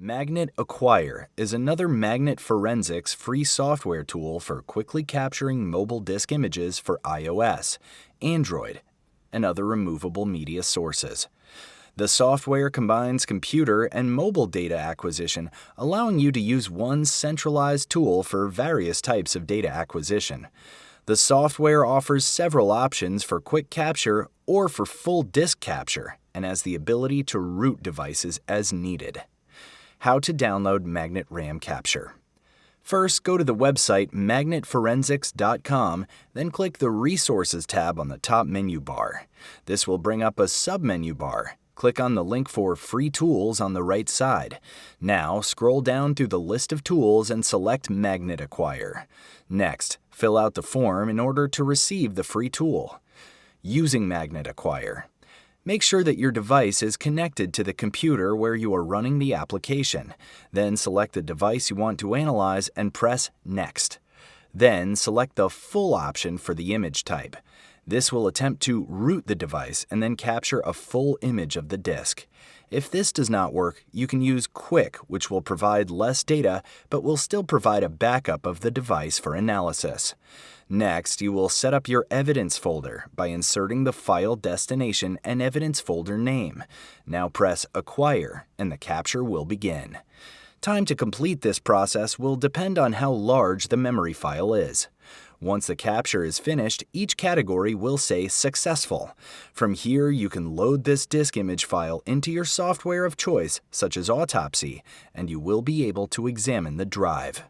Magnet Acquire is another magnet forensics free software tool for quickly capturing mobile disk images for iOS, Android, and other removable media sources. The software combines computer and mobile data acquisition, allowing you to use one centralized tool for various types of data acquisition. The software offers several options for quick capture or for full disk capture, and has the ability to root devices as needed. How to download Magnet RAM Capture. First, go to the website magnetforensics.com, then click the Resources tab on the top menu bar. This will bring up a sub-menu bar. Click on the link for Free Tools on the right side. Now, scroll down through the list of tools and select Magnet Acquire. Next, fill out the form in order to receive the free tool. Using Magnet Acquire. Make sure that your device is connected to the computer where you are running the application. Then select the device you want to analyze and press Next. Then select the Full option for the image type. This will attempt to root the device and then capture a full image of the disk. If this does not work, you can use Quick, which will provide less data but will still provide a backup of the device for analysis. Next, you will set up your evidence folder by inserting the file destination and evidence folder name. Now press Acquire and the capture will begin. Time to complete this process will depend on how large the memory file is. Once the capture is finished, each category will say Successful. From here, you can load this disk image file into your software of choice, such as Autopsy, and you will be able to examine the drive.